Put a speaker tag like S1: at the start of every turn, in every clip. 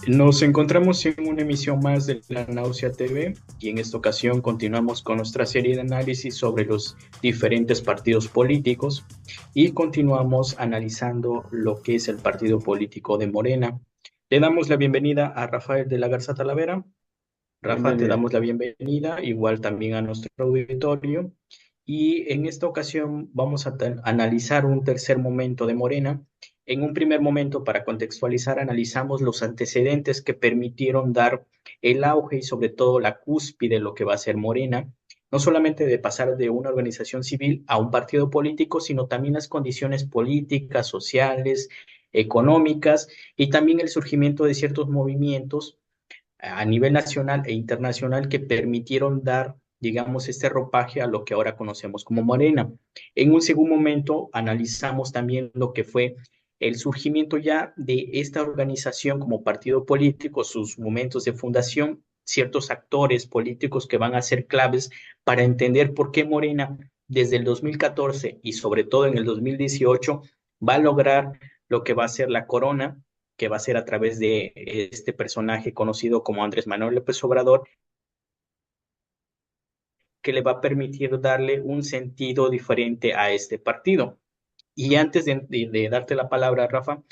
S1: Nos encontramos en una emisión más de La Náusea TV y en esta ocasión continuamos con nuestra serie de análisis sobre los diferentes partidos políticos y continuamos analizando lo que es el partido político de Morena. Le damos la bienvenida a Rafael de la Garza Talavera.
S2: Bien,
S1: Rafa,
S2: bien,
S1: te
S2: bien.
S1: damos la bienvenida, igual también a nuestro auditorio. Y en esta ocasión vamos a analizar un tercer momento de Morena. En un primer momento, para contextualizar, analizamos los antecedentes que permitieron dar el auge y sobre todo la cúspide de lo que va a ser Morena, no solamente de pasar de una organización civil a un partido político, sino también las condiciones políticas, sociales, económicas y también el surgimiento de ciertos movimientos a nivel nacional e internacional que permitieron dar, digamos, este ropaje a lo que ahora conocemos como Morena. En un segundo momento analizamos también lo que fue el surgimiento ya de esta organización como partido político, sus momentos de fundación, ciertos actores políticos que van a ser claves para entender por qué Morena desde el 2014 y sobre todo en el 2018 va a lograr lo que va a ser la corona, que va a ser a través de este personaje conocido como Andrés Manuel López Obrador, que le va a permitir darle un sentido diferente a este partido. Y antes de darte la palabra, Rafa,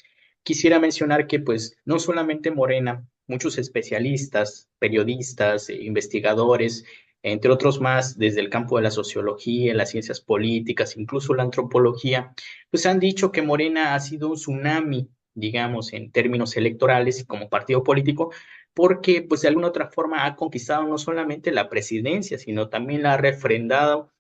S1: quisiera mencionar que pues no solamente Morena, muchos especialistas, periodistas, investigadores, entre otros más, desde el campo de la sociología, las ciencias políticas, incluso la antropología, pues han dicho que Morena ha sido un tsunami, digamos, en términos electorales y como partido político, porque pues de alguna otra forma ha conquistado no solamente la presidencia, sino también la ha refrendado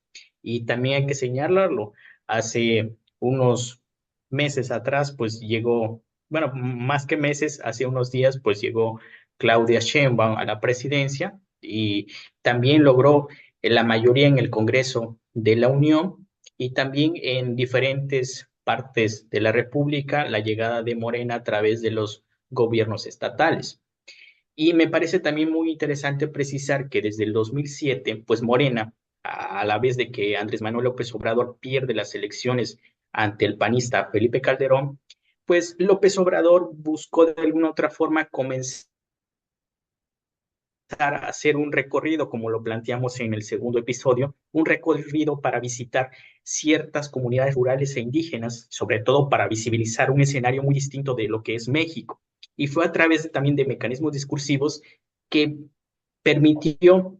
S1: y también hay que señalarlo. Hace unos meses atrás, pues llegó, bueno, más que meses, hace unos días, pues llegó Claudia Sheinbaum a la presidencia y también logró la mayoría en el Congreso de la Unión y también en diferentes partes de la República la llegada de Morena a través de los gobiernos estatales. Y me parece también muy interesante precisar que desde el 2007, pues Morena, a la vez de que Andrés Manuel López Obrador pierde las elecciones ante el panista Felipe Calderón, pues López Obrador buscó de alguna otra forma comenzar a hacer un recorrido, como lo planteamos en el segundo episodio, un recorrido para visitar ciertas comunidades rurales e indígenas, sobre todo para visibilizar un escenario muy distinto de lo que es México. Y fue a través también de mecanismos discursivos que permitió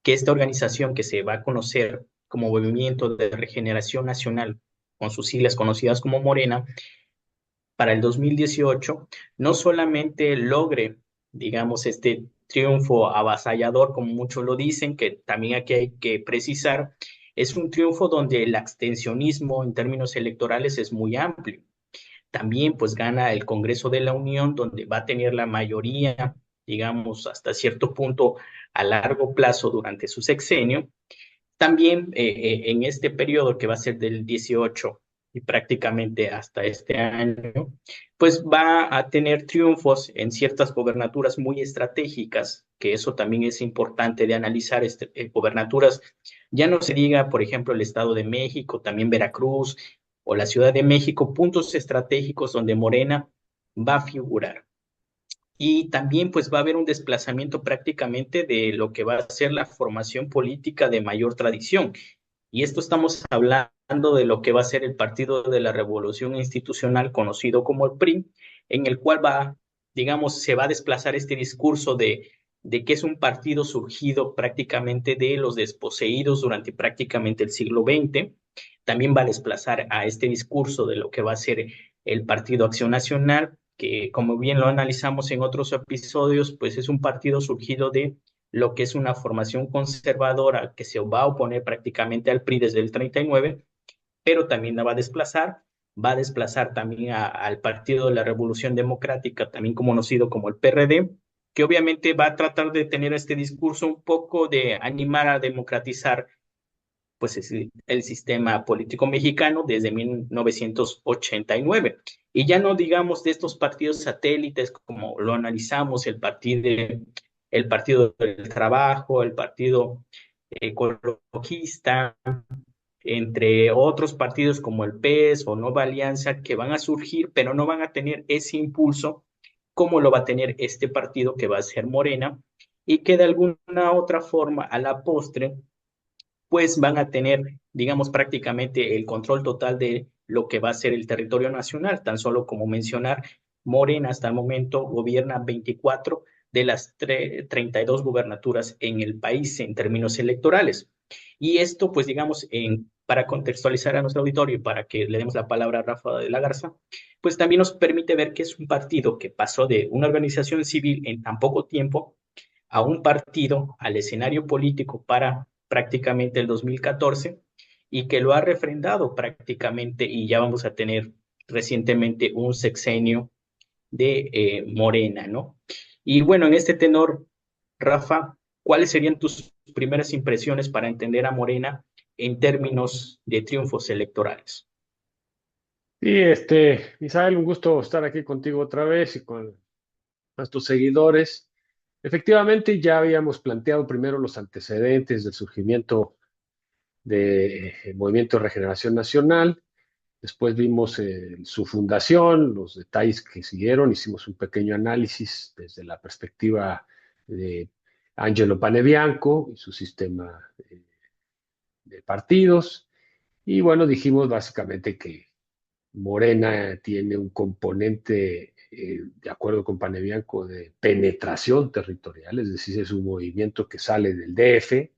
S1: que esta organización que se va a conocer como Movimiento de Regeneración Nacional, con sus siglas conocidas como Morena, para el 2018 no solamente logre, digamos, este triunfo avasallador, como muchos lo dicen, que también aquí hay que precisar, es un triunfo donde el abstencionismo en términos electorales es muy amplio. También pues gana el Congreso de la Unión, donde va a tener la mayoría, digamos, hasta cierto punto a largo plazo durante su sexenio. También en este periodo que va a ser del 18 y prácticamente hasta este año, pues va a tener triunfos en ciertas gobernaturas muy estratégicas, que eso también es importante de analizar, gobernaturas, ya no se diga, por ejemplo, el Estado de México, también Veracruz o la Ciudad de México, puntos estratégicos donde Morena va a figurar. Y también pues va a haber un desplazamiento prácticamente de lo que va a ser la formación política de mayor tradición. Y esto estamos hablando de lo que va a ser el Partido de la Revolución Institucional, conocido como el PRI, en el cual va, digamos, se va a desplazar este discurso de que es un partido surgido prácticamente de los desposeídos durante prácticamente el siglo XX. También va a desplazar a este discurso de lo que va a ser el Partido Acción Nacional, que como bien lo analizamos en otros episodios, pues es un partido surgido de lo que es una formación conservadora que se va a oponer prácticamente al PRI desde el 39, pero también la va a desplazar también al Partido de la Revolución Democrática, también conocido como el PRD, que obviamente va a tratar de tener este discurso un poco de animar a democratizar pues es el sistema político mexicano desde 1989. Y ya no digamos de estos partidos satélites como lo analizamos, el partido del Trabajo, el Partido Ecologista, entre otros partidos como el PES o Nueva Alianza, que van a surgir, pero no van a tener ese impulso cómo lo va a tener este partido que va a ser Morena y que de alguna otra forma a la postre pues van a tener, digamos, prácticamente el control total de lo que va a ser el territorio nacional. Tan solo como mencionar, Morena hasta el momento gobierna 24 de las 32 gubernaturas en el país en términos electorales. Y esto, pues digamos, para contextualizar a nuestro auditorio y para que le demos la palabra a Rafa de la Garza, pues también nos permite ver que es un partido que pasó de una organización civil en tan poco tiempo a un partido, al escenario político para prácticamente el 2014 y que lo ha refrendado prácticamente y ya vamos a tener recientemente un sexenio de Morena, ¿no? Y bueno, en este tenor, Rafa, ¿cuáles serían tus primeras impresiones para entender a Morena en términos de triunfos electorales?
S2: Sí, Misael, un gusto estar aquí contigo otra vez y con nuestros seguidores. Efectivamente, ya habíamos planteado primero los antecedentes del surgimiento del Movimiento de Regeneración Nacional. Después vimos su fundación, los detalles que siguieron. Hicimos un pequeño análisis desde la perspectiva de Angelo Panebianco y su sistema de partidos. Y bueno, dijimos básicamente que Morena tiene un componente, de acuerdo con Panebianco, de penetración territorial, es decir, es un movimiento que sale del DF,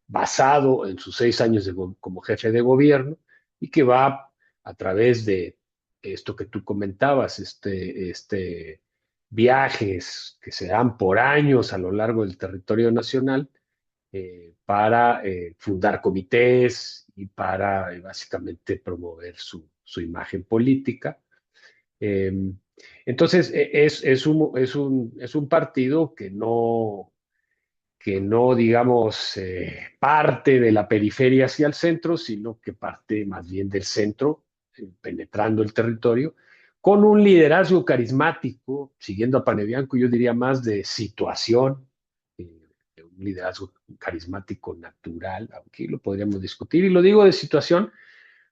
S2: basado en sus 6 años como jefe de gobierno, y que va a través de esto que tú comentabas, viajes que se dan por años a lo largo del territorio nacional, para fundar comités y para básicamente promover su imagen política. Eh, entonces, es un partido que no, digamos, parte de la periferia hacia el centro, sino que parte más bien del centro, penetrando el territorio, con un liderazgo carismático, siguiendo a Panebianco, yo diría más de situación, un liderazgo carismático natural, aunque lo podríamos discutir, y lo digo de situación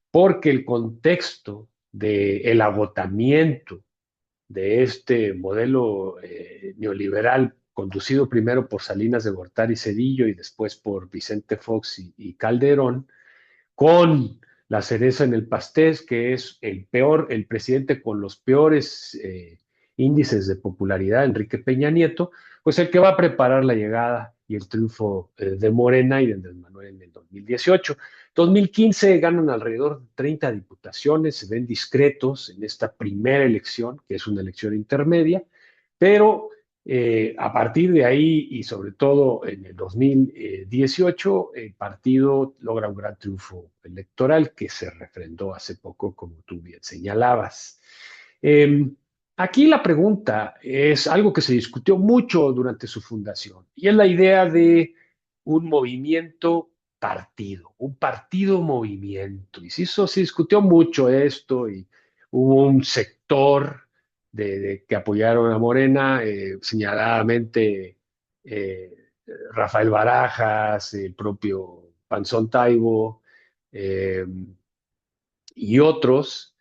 S2: porque el contexto del agotamiento de este modelo neoliberal, conducido primero por Salinas de Gortari y Cedillo y después por Vicente Fox y Calderón, con la cereza en el pastel, que es el presidente con los peores índices de popularidad, Enrique Peña Nieto, pues el que va a preparar la llegada y el triunfo de Morena y de Andrés Manuel en el 2018. 2015 ganan alrededor de 30 diputaciones, se ven discretos en esta primera elección, que es una elección intermedia, pero a partir de ahí y sobre todo en el 2018, el partido logra un gran triunfo electoral que se refrendó hace poco, como tú bien señalabas. Eh, Aquí la pregunta es algo que se discutió mucho durante su fundación y es la idea de un movimiento partido, un partido movimiento. Y sí, eso se discutió mucho esto y hubo un sector que apoyaron a Morena, señaladamente Rafael Barajas, el propio Panzón Taibo eh, y otros,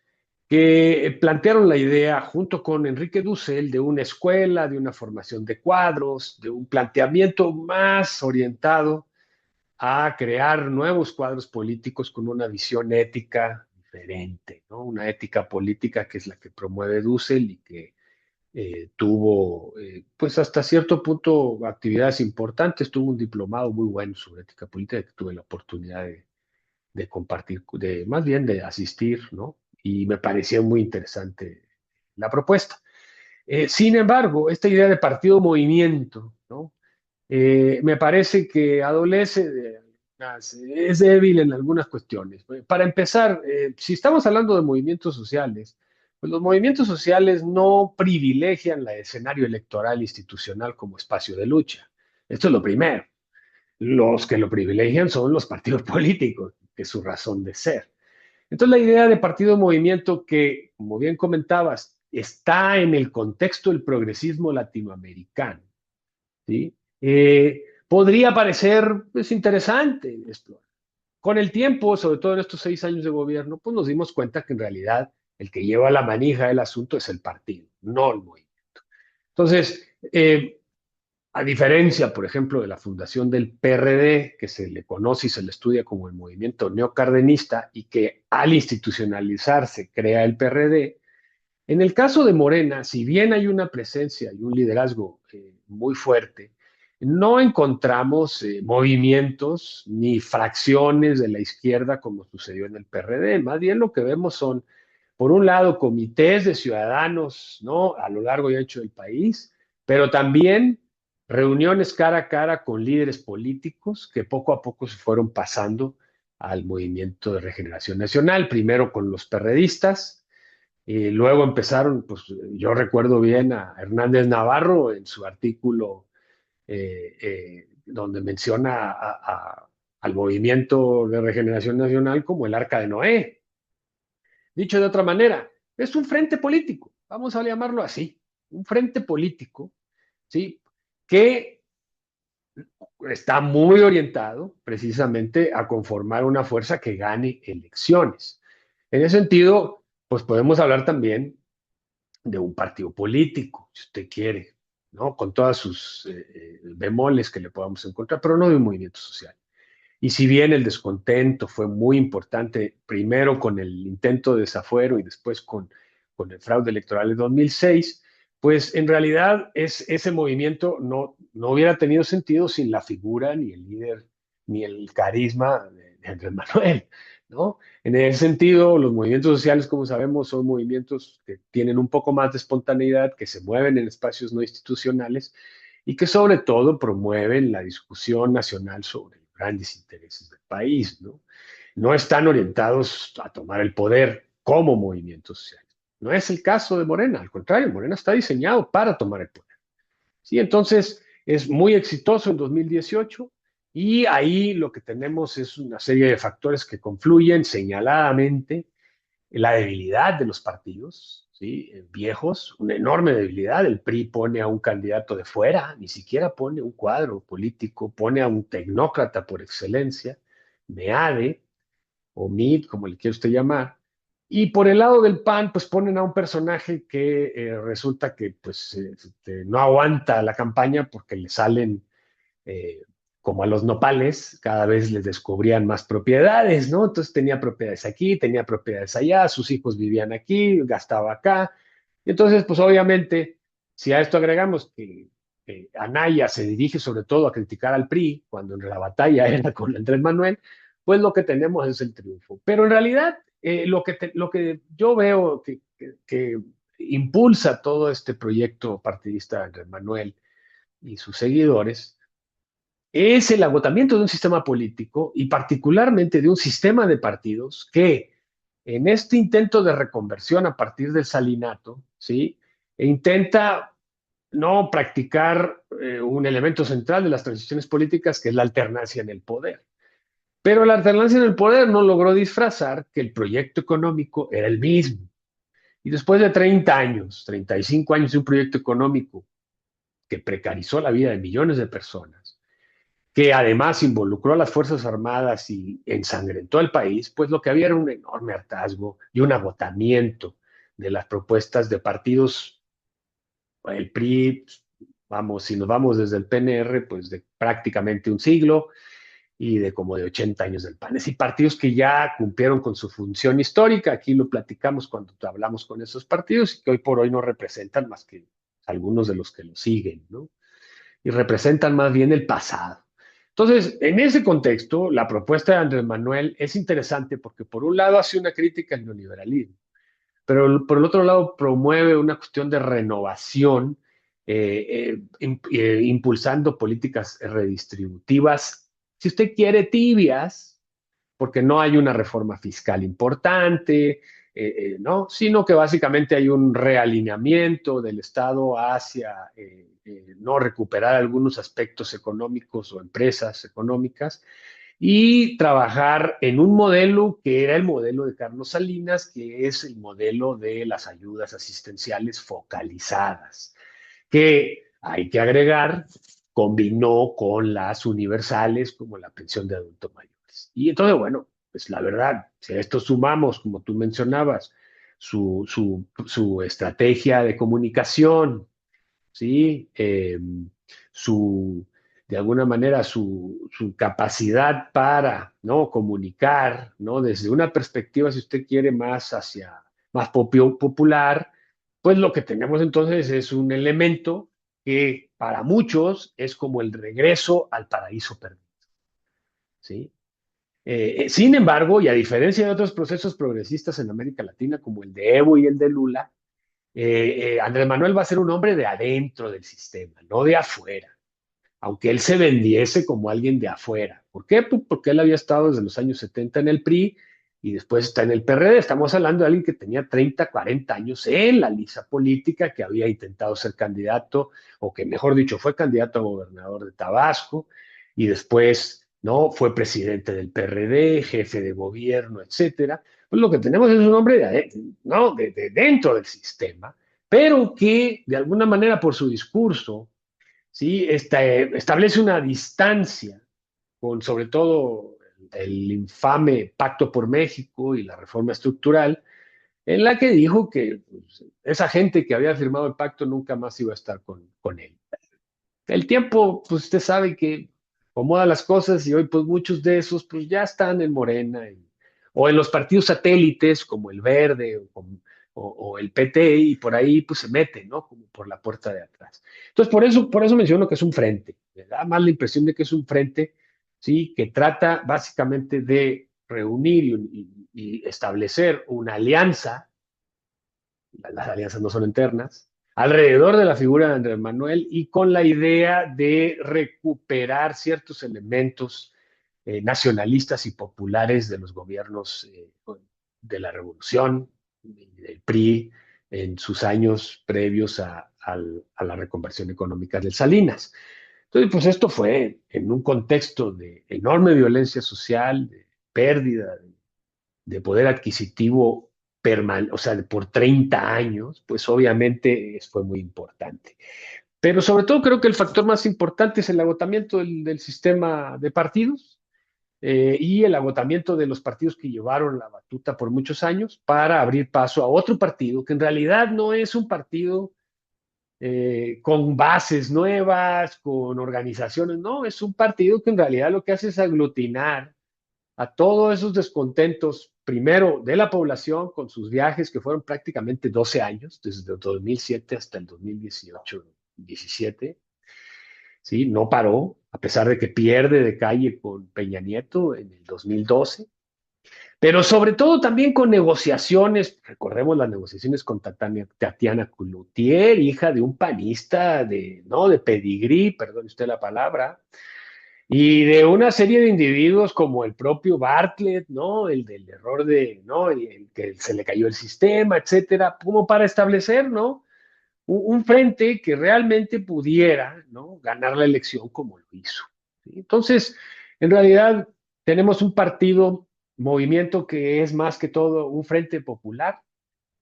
S2: que plantearon la idea junto con Enrique Dussel de una escuela, de una formación de cuadros, de un planteamiento más orientado a crear nuevos cuadros políticos con una visión ética diferente, ¿no? Una ética política que es la que promueve Dussel y que tuvo, pues hasta cierto punto, actividades importantes. Tuvo un diplomado muy bueno sobre ética política que tuve la oportunidad de compartir, más bien de asistir, ¿no? Y me parecía muy interesante la propuesta. Sin embargo, esta idea de partido-movimiento, ¿no? Me parece que adolece es débil en algunas cuestiones. Para empezar, si estamos hablando de movimientos sociales, pues los movimientos sociales no privilegian el escenario electoral institucional como espacio de lucha. Esto es lo primero. Los que lo privilegian son los partidos políticos, que es su razón de ser. Entonces, la idea de partido-movimiento que, como bien comentabas, está en el contexto del progresismo latinoamericano, ¿sí? Podría parecer pues, interesante explorar. Con el tiempo, sobre todo en estos 6 años de gobierno, pues nos dimos cuenta que en realidad el que lleva la manija del asunto es el partido, no el movimiento. Entonces, a diferencia, por ejemplo, de la fundación del PRD, que se le conoce y se le estudia como el movimiento neocardenista y que al institucionalizarse crea el PRD, en el caso de Morena, si bien hay una presencia y un liderazgo muy fuerte, no encontramos movimientos ni fracciones de la izquierda como sucedió en el PRD. Más bien lo que vemos son, por un lado, comités de ciudadanos, ¿no? A lo largo y ancho del país, pero también reuniones cara a cara con líderes políticos que poco a poco se fueron pasando al movimiento de regeneración nacional, primero con los perredistas, y luego empezaron, pues yo recuerdo bien a Hernández Navarro en su artículo donde menciona al movimiento de regeneración nacional como el Arca de Noé. Dicho de otra manera, es un frente político, vamos a llamarlo así, un frente político, ¿sí? Que está muy orientado precisamente a conformar una fuerza que gane elecciones. En ese sentido, pues podemos hablar también de un partido político, si usted quiere, ¿no? Con todas sus bemoles que le podamos encontrar, pero no de un movimiento social. Y si bien el descontento fue muy importante, primero con el intento de desafuero y después con el fraude electoral de 2006, pues en realidad ese movimiento no hubiera tenido sentido sin la figura, ni el líder, ni el carisma de Andrés Manuel, ¿no? En ese sentido, los movimientos sociales, como sabemos, son movimientos que tienen un poco más de espontaneidad, que se mueven en espacios no institucionales y que sobre todo promueven la discusión nacional sobre los grandes intereses del país, ¿no? No están orientados a tomar el poder como movimientos sociales. No es el caso de Morena, al contrario, Morena está diseñado para tomar el poder. Sí, entonces es muy exitoso en 2018 y ahí lo que tenemos es una serie de factores que confluyen señaladamente la debilidad de los partidos, ¿sí? Viejos, una enorme debilidad. El PRI pone a un candidato de fuera, ni siquiera pone un cuadro político, pone a un tecnócrata por excelencia, MEADE o MID, como le quiere usted llamar. Y por el lado del PAN, pues ponen a un personaje que resulta que pues, no aguanta la campaña porque le salen eh, como a los nopales, cada vez les descubrían más propiedades, ¿no? Entonces tenía propiedades aquí, tenía propiedades allá, sus hijos vivían aquí, gastaba acá. Y entonces, pues obviamente, si a esto agregamos que Anaya se dirige sobre todo a criticar al PRI, cuando en la batalla era con Andrés Manuel, pues lo que tenemos es el triunfo. Pero en realidad, lo que yo veo que impulsa todo este proyecto partidista de Andrés Manuel y sus seguidores, es el agotamiento de un sistema político y particularmente de un sistema de partidos que en este intento de reconversión a partir del salinato, ¿sí? Intenta no practicar un elemento central de las transiciones políticas, que es la alternancia en el poder. Pero la alternancia en el poder no logró disfrazar que el proyecto económico era el mismo. Y después de 30 años, 35 años de un proyecto económico que precarizó la vida de millones de personas, que además involucró a las Fuerzas Armadas y ensangrentó el país, pues lo que había era un enorme hartazgo y un agotamiento de las propuestas de partidos, el PRI, vamos, si nos vamos desde el PNR, pues de prácticamente un siglo y de como de 80 años del PAN. Es decir, partidos que ya cumplieron con su función histórica, aquí lo platicamos cuando hablamos con esos partidos y que hoy por hoy no representan más que algunos de los que lo siguen, ¿no? Y representan más bien el pasado. Entonces, en ese contexto, la propuesta de Andrés Manuel es interesante porque por un lado hace una crítica al neoliberalismo, pero por el otro lado promueve una cuestión de renovación, impulsando políticas redistributivas, si usted quiere, tibias, porque no hay una reforma fiscal importante, ¿no? Sino que básicamente hay un realineamiento del Estado hacia no recuperar algunos aspectos económicos o empresas económicas y trabajar en un modelo que era el modelo de Carlos Salinas, que es el modelo de las ayudas asistenciales focalizadas, que hay que agregar, combinó con las universales como la pensión de adultos mayores. Y entonces, bueno, pues la verdad, si a esto sumamos, como tú mencionabas, su estrategia de comunicación, ¿sí? Su, de alguna manera, su capacidad para, ¿no? Comunicar, ¿no? Desde una perspectiva, si usted quiere, más popular, pues lo que tenemos entonces es un elemento que para muchos es como el regreso al paraíso perdido, ¿sí? Sin embargo, y a diferencia de otros procesos progresistas en América Latina, como el de Evo y el de Lula, Andrés Manuel va a ser un hombre de adentro del sistema, no de afuera, aunque él se vendiese como alguien de afuera. ¿Por qué? Pues porque él había estado desde los años 70 en el PRI y después está en el PRD. Estamos hablando de alguien que tenía 30, 40 años en la lisa política, que había intentado ser candidato, o que mejor dicho, fue candidato a gobernador de Tabasco y después no fue presidente del PRD, jefe de gobierno, etcétera. Pues lo que tenemos es un hombre ¿no? de dentro del sistema, pero que de alguna manera por su discurso, ¿sí? Establece una distancia con sobre todo el infame Pacto por México y la reforma estructural, en la que dijo que pues, esa gente que había firmado el pacto nunca más iba a estar con él. El tiempo, pues usted sabe que acomoda las cosas y hoy pues muchos de esos pues ya están en Morena o en los partidos satélites como el Verde o el PT y por ahí pues se meten, ¿no? Como por la puerta de atrás. Entonces por eso menciono que es un frente. Me da más la impresión de que es un frente, ¿sí? Que trata básicamente de reunir y establecer una alianza. Las alianzas no son internas, alrededor de la figura de Andrés Manuel y con la idea de recuperar ciertos elementos nacionalistas y populares de los gobiernos de la Revolución, del PRI, en sus años previos a la reconversión económica de Salinas. Entonces, pues esto fue en un contexto de enorme violencia social, de pérdida de poder adquisitivo o sea, por 30 años, pues obviamente fue muy importante. Pero sobre todo creo que el factor más importante es el agotamiento del sistema de partidos y el agotamiento de los partidos que llevaron la batuta por muchos años para abrir paso a otro partido que en realidad no es un partido con bases nuevas, con organizaciones, no, es un partido que en realidad lo que hace es aglutinar a todos esos descontentos, primero de la población con sus viajes, que fueron prácticamente 12 años, desde el 2007 hasta el 2018-17, ¿sí? No paró, a pesar de que pierde de calle con Peña Nieto en el 2012, pero sobre todo también con negociaciones, recordemos las negociaciones con Tatiana Cloutier, hija de un panista ¿no? de pedigrí, perdone usted la palabra, y de una serie de individuos como el propio Bartlett, ¿no? El del error ¿no? El que se le cayó el sistema, etcétera, como para establecer, ¿no? Un frente que realmente pudiera, ¿no? Ganar la elección como lo hizo. ¿Sí? Entonces, en realidad, tenemos un movimiento que es más que todo un frente popular,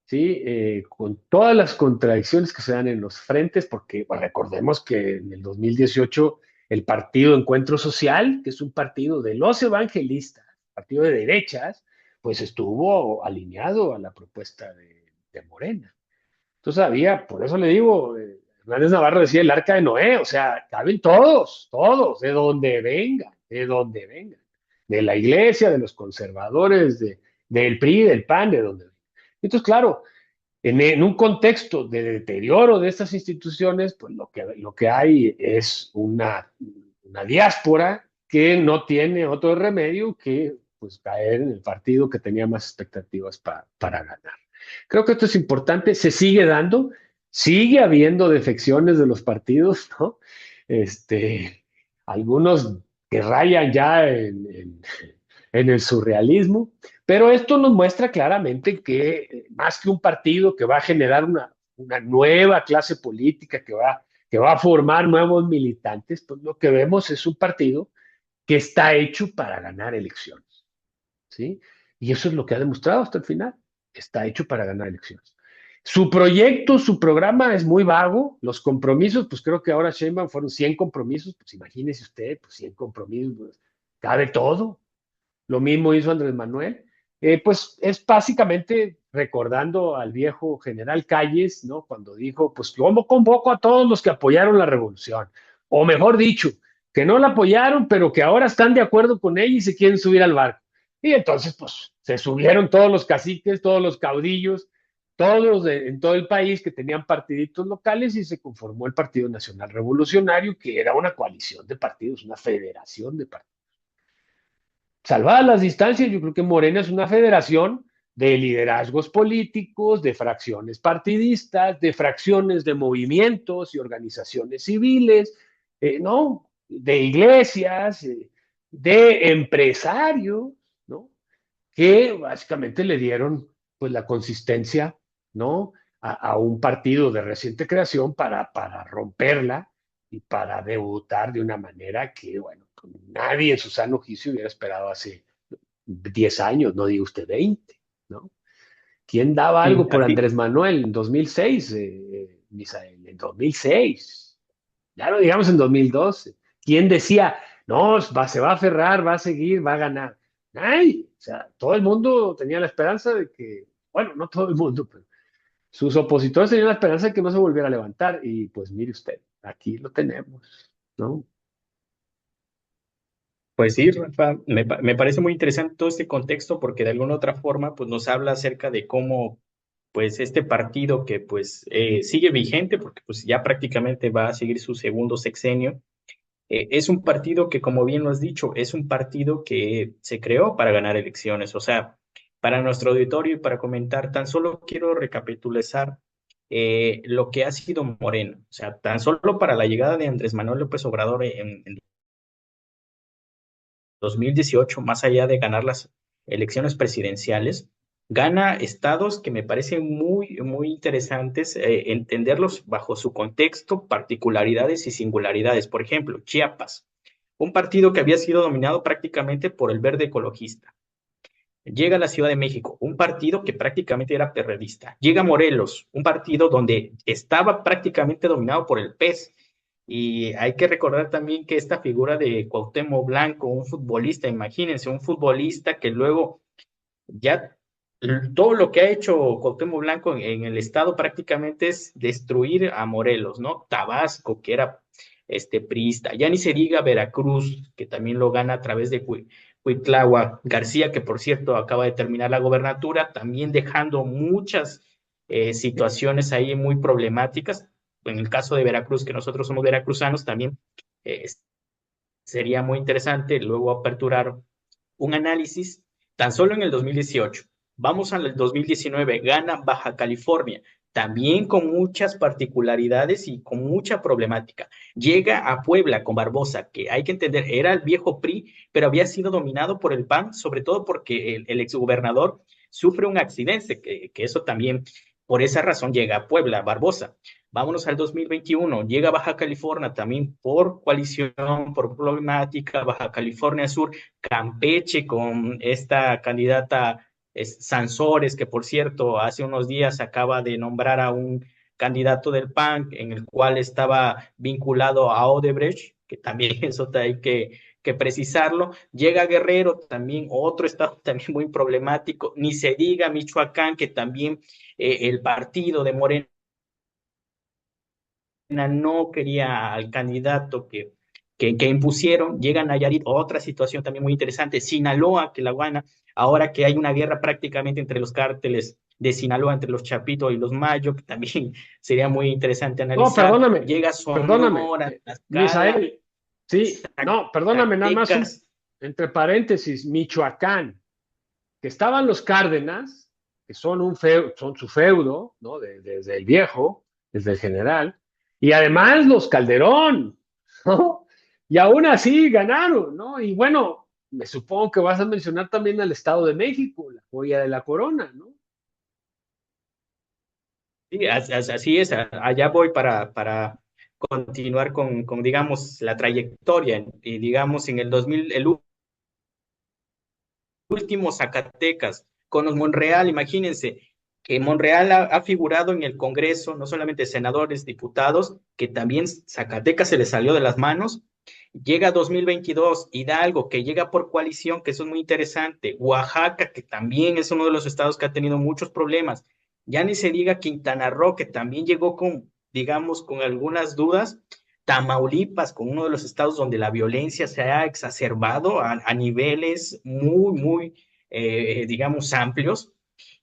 S2: ¿sí? Con todas las contradicciones que se dan en los frentes, porque bueno, recordemos que en el 2018 el partido Encuentro Social, que es un partido de los evangelistas, partido de derechas, pues estuvo alineado a la propuesta de Morena. Entonces había, por eso le digo, Hernández Navarro decía el arca de Noé, o sea, caben todos, de donde vengan, de la iglesia, de los conservadores, del PRI, del PAN, de donde vengan. Entonces, claro, en un contexto de deterioro de estas instituciones, pues lo que hay es una diáspora que no tiene otro remedio que pues, caer en el partido que tenía más expectativas para ganar. Creo que esto es importante, se sigue dando, sigue habiendo defecciones de los partidos, ¿no? Algunos que rayan ya en el surrealismo, pero esto nos muestra claramente que más que un partido que va a generar una nueva clase política, que va a formar nuevos militantes, pues lo que vemos es un partido que está hecho para ganar elecciones, ¿sí? Y eso es lo que ha demostrado hasta el final, está hecho para ganar elecciones. Su proyecto, su programa es muy vago, los compromisos, pues creo que ahora Sheinbaum fueron 100 compromisos, pues imagínese usted, pues 100 compromisos, pues, cabe todo, lo mismo hizo Andrés Manuel. Pues es básicamente recordando al viejo general Calles, ¿no? Cuando dijo, pues, ¿cómo convoco a todos los que apoyaron la revolución? O mejor dicho, que no la apoyaron, pero que ahora están de acuerdo con ella y se quieren subir al barco. Y entonces, pues, se subieron todos los caciques, todos los caudillos, en todo el país que tenían partiditos locales y se conformó el Partido Nacional Revolucionario, que era una coalición de partidos, una federación de partidos. Salvadas las distancias, yo creo que Morena es una federación de liderazgos políticos, de fracciones partidistas, de fracciones de movimientos y organizaciones civiles, ¿no? De iglesias, de empresarios, ¿no? Que básicamente le dieron pues la consistencia, ¿no? A un partido de reciente creación para romperla y para debutar de una manera que, bueno, nadie en su sano juicio hubiera esperado hace 10 años, no diga usted 20, ¿no? ¿Quién daba
S1: Sí,
S2: algo por Andrés Manuel en 2006, Misael? En 2006, ya no digamos en 2012. ¿Quién decía, no, se va a aferrar, va a seguir, va a ganar? Ay, o sea, todo el mundo tenía la esperanza de que, bueno, no todo el mundo, pero sus opositores tenían la esperanza de que no se volviera a levantar. Y pues mire usted, aquí lo tenemos, ¿no?
S1: pues sí, Rafa, me parece muy interesante todo este contexto porque de alguna otra forma pues nos habla acerca de cómo pues este partido que pues sigue vigente porque pues ya prácticamente va a seguir su segundo sexenio. Es un partido que, como bien lo has dicho, es un partido que se creó para ganar elecciones. O sea, para nuestro auditorio y para comentar, tan solo quiero recapitular lo que ha sido Morena. O sea, tan solo para la llegada de Andrés Manuel López Obrador en 2018, más allá de ganar las elecciones presidenciales, gana estados que me parecen muy interesantes entenderlos bajo su contexto, particularidades y singularidades. Por ejemplo, Chiapas, un partido que había sido dominado prácticamente por el verde ecologista. Llega a la Ciudad de México, un partido que prácticamente era perredista. Llega a Morelos, un partido donde estaba prácticamente dominado por el PES. Y hay que recordar también que esta figura de Cuauhtémoc Blanco, un futbolista, imagínense, un futbolista que luego ya todo lo que ha hecho Cuauhtémoc Blanco en el estado prácticamente es destruir a Morelos, ¿no? Tabasco, que era priista, ya ni se diga Veracruz, que también lo gana a través de Cuitlahua García, que por cierto acaba de terminar la gobernatura, también dejando muchas situaciones ahí muy problemáticas. En el caso de Veracruz, que nosotros somos veracruzanos, también eh, sería muy interesante luego aperturar un análisis tan solo en el 2018. Vamos al 2019, gana Baja California, también con muchas particularidades y con mucha problemática. Llega a Puebla con Barbosa, que hay que entender, era el viejo PRI, pero había sido dominado por el PAN, sobre todo porque el exgobernador sufre un accidente, que eso también, por esa razón llega a Puebla, Barbosa. Vámonos al 2021, llega a Baja California también por coalición, por problemática, Baja California Sur, Campeche con esta candidata Sansores, que por cierto hace unos días acaba de nombrar a un candidato del PAN en el cual estaba vinculado a Odebrecht, que también eso hay que precisarlo. Llega Guerrero, también otro estado también muy problemático, ni se diga Michoacán, que también el partido de Morena no quería al candidato que impusieron, llegan a Nayarit, otra situación también muy interesante, Sinaloa, que la gana, ahora que hay una guerra prácticamente entre los cárteles de Sinaloa, entre los Chapitos y los Mayo, que también sería muy interesante
S2: No,
S1: analizar,
S2: perdóname,
S1: llega
S2: perdóname,
S1: Sonora, Tlaxcala,
S2: Misael, sí, no, perdóname, nada más
S1: Zacatecas.
S2: entre paréntesis, Michoacán, que estaban los Cárdenas, que son son su feudo, ¿no? Desde el viejo, desde el general, y además los Calderón, ¿no? Y aún así ganaron, ¿no? Y bueno, me supongo que vas a mencionar también al Estado de México, la joya de la corona, ¿no?
S1: Sí, así es, allá voy para continuar digamos, la trayectoria. Y digamos, en el 2000, el último Zacatecas, con los Monreal, imagínense, que Monreal ha figurado en el Congreso, no solamente senadores, diputados, que también Zacatecas se le salió de las manos Llega 2022, Hidalgo, que llega por coalición, que eso es muy interesante. Oaxaca, que también es uno de los estados que ha tenido muchos problemas. Ya ni se diga Quintana Roo, que también llegó con, digamos, con algunas dudas. Tamaulipas, con uno de los estados donde la violencia se ha exacerbado a niveles muy, digamos, amplios.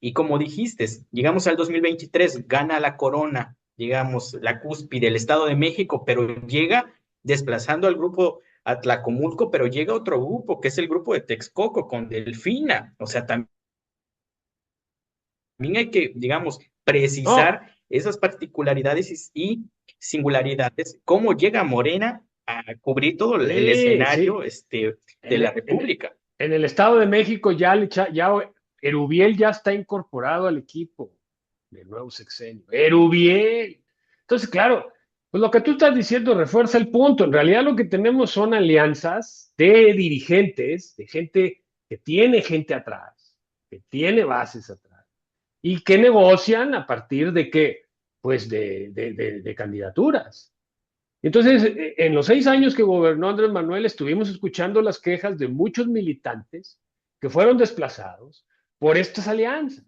S1: Y como dijiste, llegamos al 2023, gana la corona, digamos, la cúspide del Estado de México, pero llega desplazando al grupo Atlacomulco, pero llega otro grupo, que es el grupo de Texcoco con Delfina. O sea, también hay que, digamos,
S2: No,
S1: precisar esas particularidades y singularidades, cómo llega Morena a cubrir todo el
S2: sí,
S1: escenario
S2: sí.
S1: de
S2: En,
S1: la
S2: en-
S1: República.
S2: en el Estado de México ya Erubiel ya está incorporado al equipo del nuevo sexenio. Erubiel. Entonces, claro, pues lo que tú estás diciendo refuerza el punto. En realidad lo que tenemos son alianzas de dirigentes, de gente que tiene gente atrás, que tiene bases atrás, y que negocian a partir de qué, pues de candidaturas. Entonces, en los 6 años que gobernó Andrés Manuel, estuvimos escuchando las quejas de muchos militantes que fueron desplazados por estas alianzas,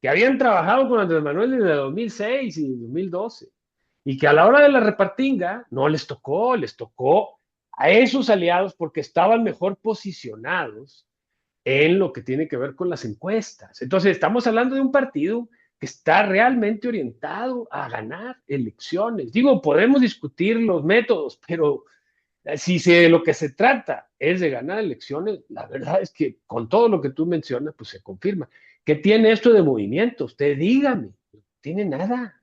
S2: que habían trabajado con Andrés Manuel desde 2006 y 2012, y que a la hora de la repartinga no les tocó a esos aliados porque estaban mejor posicionados en lo que tiene que ver con las encuestas. Entonces, estamos hablando de un partido que está realmente orientado a ganar elecciones. Digo, podemos discutir los métodos, pero si de lo que se trata es de ganar elecciones, la verdad es que con todo lo que tú mencionas, pues se confirma. ¿Qué tiene esto de movimiento? Usted dígame, no tiene nada.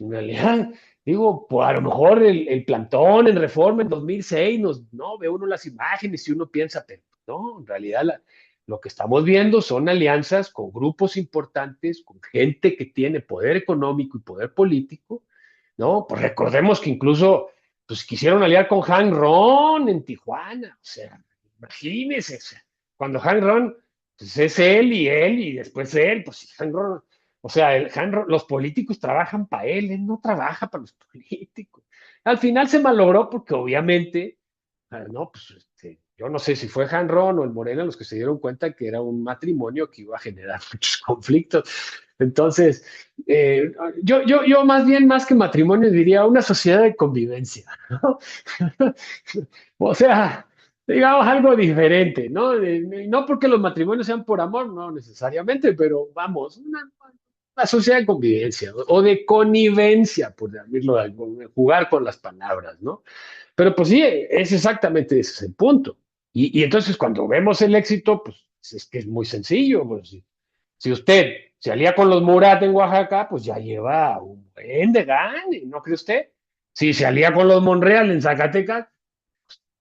S2: En realidad, digo, pues a lo mejor el plantón en Reforma en 2006, no, ve uno las imágenes y uno piensa, pero no, en realidad lo que estamos viendo son alianzas con grupos importantes, con gente que tiene poder económico y poder político, ¿no? Pues recordemos que incluso pues, quisieron aliar con Hank Ron en Tijuana, o sea, imagínense, o sea, cuando Hank Ron, pues es él y después él, pues Hank Ron o sea, los políticos trabajan para él no trabaja para los políticos. Al final se malogró porque obviamente, no, pues yo no sé si fue Hanron o el Morena los que se dieron cuenta que era un matrimonio que iba a generar muchos conflictos. Entonces, yo más bien, más que matrimonio, diría una sociedad de convivencia, ¿no? O sea, digamos algo diferente, ¿no? No porque los matrimonios sean por amor, no necesariamente, pero vamos, una sociedad de convivencia o de connivencia, por decirlo de jugar con las palabras, ¿no? Pero pues sí, es exactamente ese es el punto. Y entonces cuando vemos el éxito, pues es que es muy sencillo. Pues, si usted se alía con los Murat en Oaxaca, pues ya lleva un buen de gane, ¿no cree usted? Si se alía con los Monreal en Zacatecas,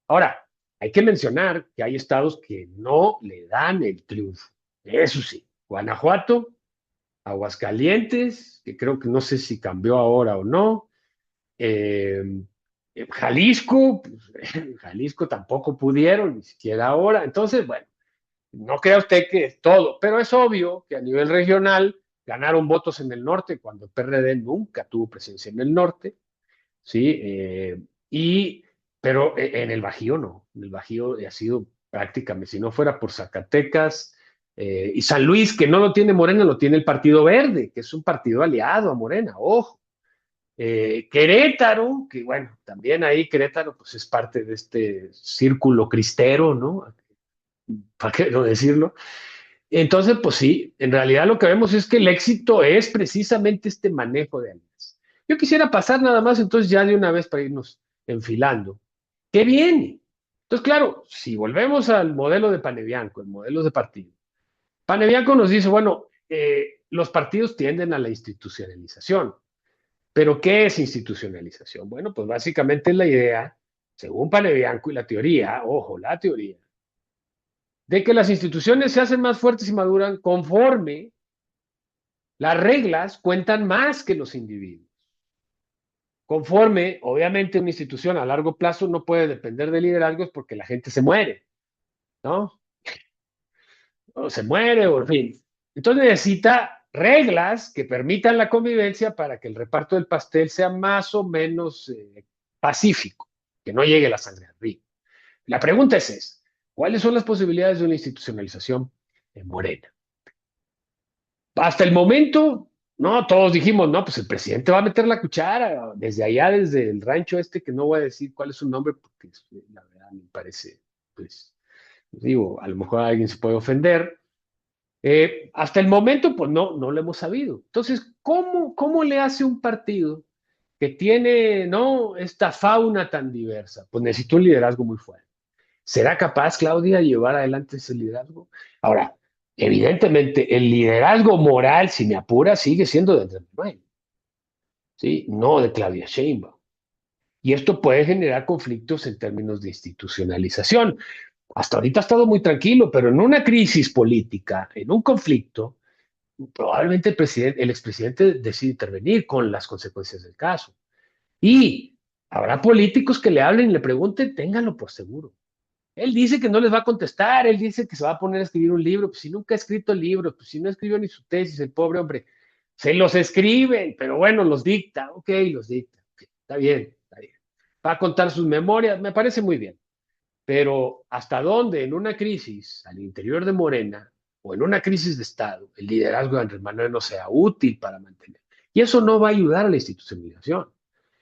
S2: ahora, hay que mencionar que hay estados que no le dan el triunfo. Eso sí, Guanajuato, Aguascalientes, que creo que no sé si cambió ahora o no. Eh, Jalisco, pues, Jalisco tampoco pudieron, ni siquiera ahora. Entonces, bueno, no crea usted que es todo, pero es obvio que a nivel regional ganaron votos en el norte cuando el PRD nunca tuvo presencia en el norte, ¿sí? Y, pero en el Bajío no, en el Bajío ha sido prácticamente, si no fuera por Zacatecas y San Luis, que no lo tiene Morena, lo tiene el Partido Verde, que es un partido aliado a Morena, ojo. Querétaro, que bueno, también ahí Querétaro pues es parte de este círculo cristero, ¿no? ¿Para qué no decirlo? Entonces, pues sí, en realidad lo que vemos es que el éxito es precisamente este manejo de alianzas. Yo quisiera pasar nada más entonces ya de una vez para irnos enfilando. ¿Qué viene? Entonces, claro, si volvemos al modelo de Panebianco, el modelo de partido, Panebianco nos dice, bueno, los partidos tienden a la institucionalización. ¿Pero qué es institucionalización? Bueno, pues básicamente es la idea, según Panebianco y la teoría, ojo, la teoría, de que las instituciones se hacen más fuertes y maduran conforme las reglas cuentan más que los individuos. Conforme, obviamente, una institución a largo plazo no puede depender de liderazgos porque la gente se muere, ¿no? O se muere, o en fin. Entonces necesita reglas que permitan la convivencia para que el reparto del pastel sea más o menos pacífico. que no llegue la sangre al río. La pregunta es esta: ¿cuáles son las posibilidades de una institucionalización en Morena? Hasta el momento, no, todos dijimos, no, pues el presidente va a meter la cuchara desde allá, desde el rancho este, que no voy a decir cuál es su nombre, porque la verdad me parece, pues, digo, a lo mejor alguien se puede ofender. Hasta el momento, pues no lo hemos sabido. Entonces, ¿cómo le hace un partido que tiene, no, esta fauna tan diversa? Pues necesita un liderazgo muy fuerte. ¿Será capaz Claudia de llevar adelante ese liderazgo? Ahora, evidentemente, el liderazgo moral, si me apura, sigue siendo de Andrés Manuel, ¿sí? No de Claudia Sheinbaum. Y esto puede generar conflictos en términos de institucionalización. Hasta ahorita ha estado muy tranquilo, pero en una crisis política, en un conflicto, probablemente el expresidente decide intervenir con las consecuencias del caso. Y habrá políticos que le hablen y le pregunten, ténganlo por seguro. Él dice que no les va a contestar, él dice que se va a poner a escribir un libro, pues si nunca ha escrito libros, pues si no escribió ni su tesis, el pobre hombre, se los escriben, pero bueno, los dicta, ok, los dicta, okay, está bien, está bien. Va a contar sus memorias, me parece muy bien, pero ¿hasta dónde en una crisis al interior de Morena o en una crisis de Estado el liderazgo de Andrés Manuel no sea útil para mantener? Y eso no va a ayudar a la institucionalización.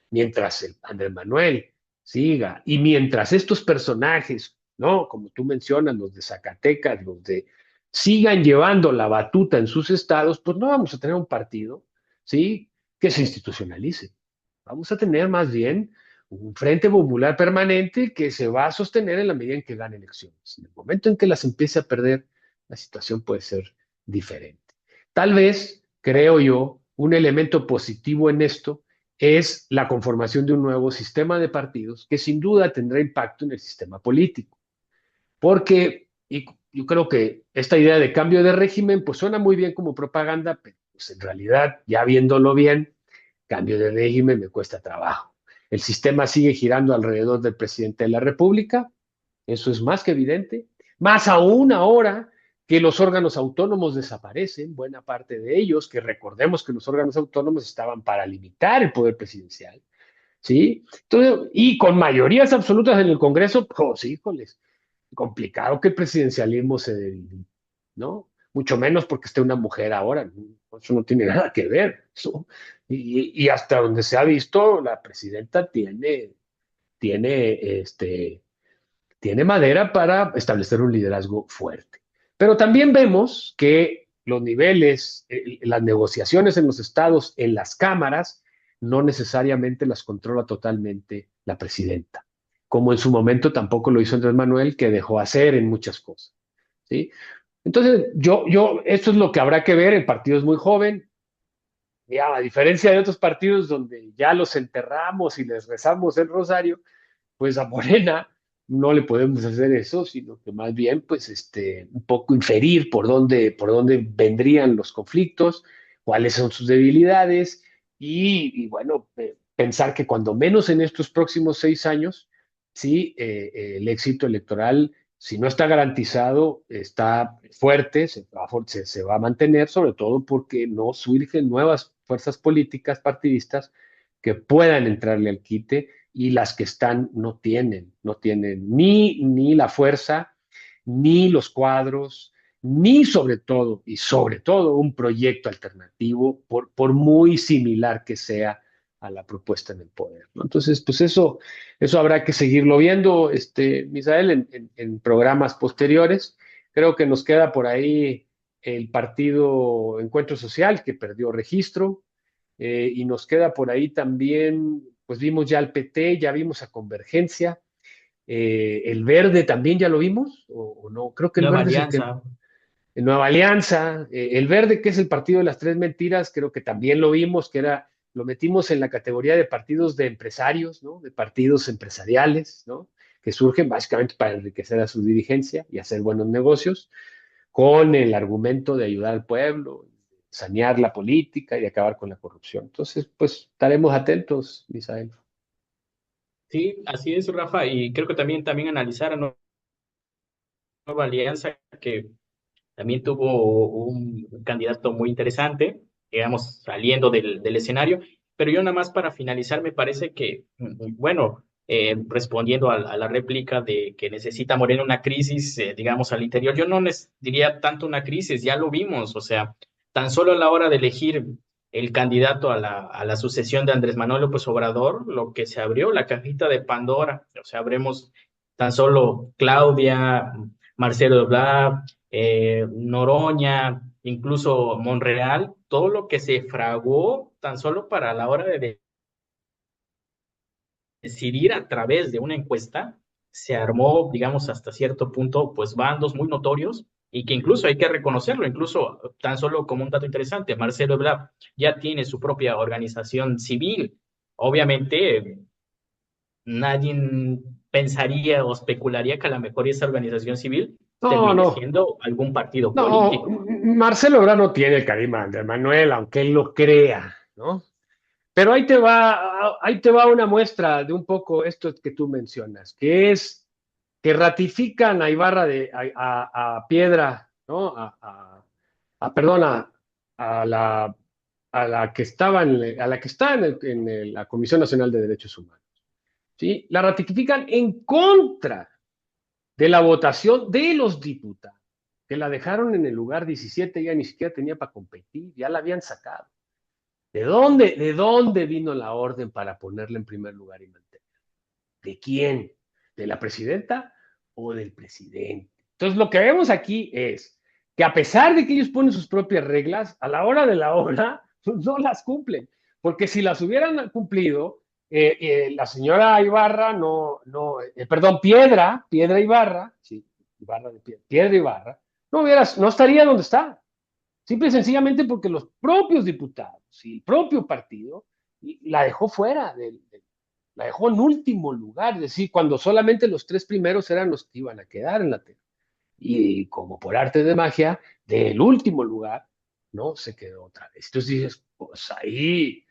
S2: Mientras el Andrés Manuel siga y mientras estos personajes, ¿no? Como tú mencionas, los de Zacatecas, los de sigan llevando la batuta en sus estados, pues no vamos a tener un partido, ¿sí? Que se institucionalice. Vamos a tener más bien un frente popular permanente que se va a sostener en la medida en que gane elecciones. En el momento en que las empiece a perder, la situación puede ser diferente. Tal vez, creo yo, un elemento positivo en esto es la conformación de un nuevo sistema de partidos que sin duda tendrá impacto en el sistema político. Porque y yo creo que esta idea de cambio de régimen pues suena muy bien como propaganda, pero pues en realidad, ya viéndolo bien, cambio de régimen me cuesta trabajo. El sistema sigue girando alrededor del presidente de la República, eso es más que evidente, más aún ahora que los órganos autónomos desaparecen, buena parte de ellos, que recordemos que los órganos autónomos estaban para limitar el poder presidencial, ¿sí? Entonces, y con mayorías absolutas en el Congreso, pues híjoles, complicado que el presidencialismo se debilite, ¿no? Mucho menos porque esté una mujer ahora, ¿no? Eso no tiene nada que ver. Eso. Y hasta donde se ha visto, la presidenta tiene, tiene madera para establecer un liderazgo fuerte. Pero también vemos que los niveles, las negociaciones en los estados, en las cámaras, no necesariamente las controla totalmente la presidenta, como en su momento tampoco lo hizo Andrés Manuel, que dejó hacer en muchas cosas, ¿sí? Entonces, esto es lo que habrá que ver. El partido es muy joven, ya, a diferencia de otros partidos donde ya los enterramos y les rezamos el rosario, pues a Morena no le podemos hacer eso, sino que más bien, pues, un poco inferir por dónde vendrían los conflictos, cuáles son sus debilidades y bueno, pensar que cuando menos en estos próximos 6 años, sí, el éxito electoral, si no está garantizado, está fuerte, se va a mantener, sobre todo porque no surgen nuevas fuerzas políticas partidistas que puedan entrarle al quite y las que están no tienen ni la fuerza, ni los cuadros, ni sobre todo un proyecto alternativo, por muy similar que sea a la propuesta en el poder, ¿no? Entonces, pues eso habrá que seguirlo viendo, Misael, en programas posteriores. Creo que nos queda por ahí el partido Encuentro Social, que perdió registro, y nos queda por ahí también, pues vimos ya al PT, ya vimos a Convergencia, el Verde también ya lo vimos, o no, creo que el
S1: Nueva
S2: Verde es el que,
S1: Alianza.
S2: Nueva Alianza, el Verde, que es el partido de las tres mentiras, creo que también lo vimos, lo metimos en la categoría de partidos de empresarios, ¿no? De partidos empresariales, ¿no? Que surgen básicamente para enriquecer a su dirigencia y hacer buenos negocios, con el argumento de ayudar al pueblo, sanear la política y acabar con la corrupción. Entonces, pues estaremos atentos, Misael.
S1: Sí, así es, Rafa, y creo que también analizar a Nueva Alianza, que también tuvo un candidato muy interesante, digamos, saliendo del escenario, pero yo nada más para finalizar, me parece que, bueno, respondiendo a la réplica de que necesita Morena una crisis, digamos, al interior. Yo no diría tanto una crisis, ya lo vimos, o sea, tan solo a la hora de elegir el candidato a la sucesión de Andrés Manuel López Obrador, lo que se abrió, la cajita de Pandora, o sea, habremos tan solo Claudia, Marcelo Ebrard, Noroña, incluso Monreal, todo lo que se fraguó tan solo para la hora de decidir a través de una encuesta, se armó, digamos, hasta cierto punto, pues bandos muy notorios y que incluso hay que reconocerlo, incluso tan solo como un dato interesante, Marcelo Ebrard ya tiene su propia organización civil. Obviamente, nadie pensaría o especularía que a lo mejor esa organización civil
S2: No,
S1: termine
S2: no,
S1: siendo algún partido
S2: no,
S1: político.
S2: Marcelo Ebrard no tiene el carisma de Andrés Manuel, aunque él lo crea, ¿no? Pero ahí te va una muestra de un poco esto que tú mencionas, que es que ratifican a Ibarra a Piedra, ¿no? Perdona, a la que estaba a la que está la Comisión Nacional de Derechos Humanos, ¿sí? La ratifican en contra de la votación de los diputados, que la dejaron en el lugar 17, ya ni siquiera tenía para competir, ya la habían sacado. De dónde vino la orden para ponerla en primer lugar y mantenerla? ¿De quién? ¿De la presidenta o del presidente? Entonces, lo que vemos aquí es que a pesar de que ellos ponen sus propias reglas, a la hora de la hora no las cumplen. Porque si las hubieran cumplido, la señora Ibarra, perdón, Piedra Ibarra, sí, Piedra Ibarra, no estaría donde está. Simple y sencillamente porque los propios diputados y el propio partido la dejó fuera, la dejó en último lugar, es decir, cuando solamente los tres primeros eran los que iban a quedar en la tele. Y como por arte de magia, del último lugar, ¿no? Se quedó otra vez. Entonces dices, pues ahí,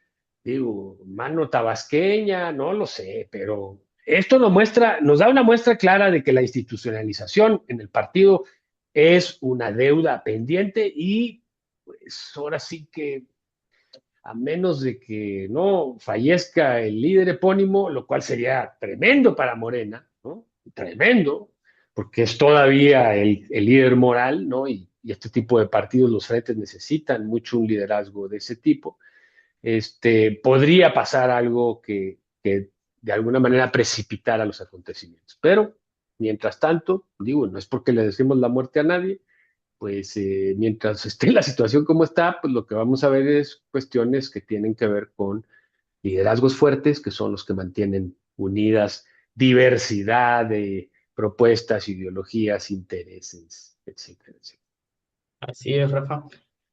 S2: digo, mano tabasqueña, no lo sé, pero esto nos da una muestra clara de que la institucionalización en el partido es una deuda pendiente y pues ahora sí que a menos de que no fallezca el líder epónimo, lo cual sería tremendo para Morena, ¿no? Tremendo, porque es todavía el líder moral, ¿no? Y este tipo de partidos, los frentes necesitan mucho un liderazgo de ese tipo. Podría pasar algo que de alguna manera precipitara los acontecimientos. Pero, mientras tanto, digo, no es porque le decimos la muerte a nadie, pues mientras esté la situación como está, pues lo que vamos a ver es cuestiones que tienen que ver con liderazgos fuertes, que son los que mantienen unidas diversidad de propuestas, ideologías, intereses, etcétera, etcétera.
S1: Así es, Rafa.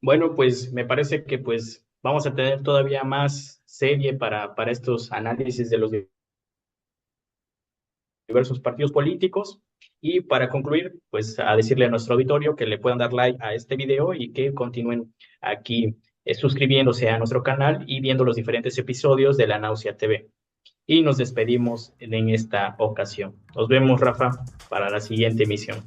S1: Bueno, pues me parece que pues vamos a tener todavía más serie para estos análisis de los diversos partidos políticos. Y para concluir, pues a decirle a nuestro auditorio que le puedan dar like a este video y que continúen aquí suscribiéndose a nuestro canal y viendo los diferentes episodios de La Náusea TV. Y nos despedimos en esta ocasión. Nos vemos, Rafa, para la siguiente emisión.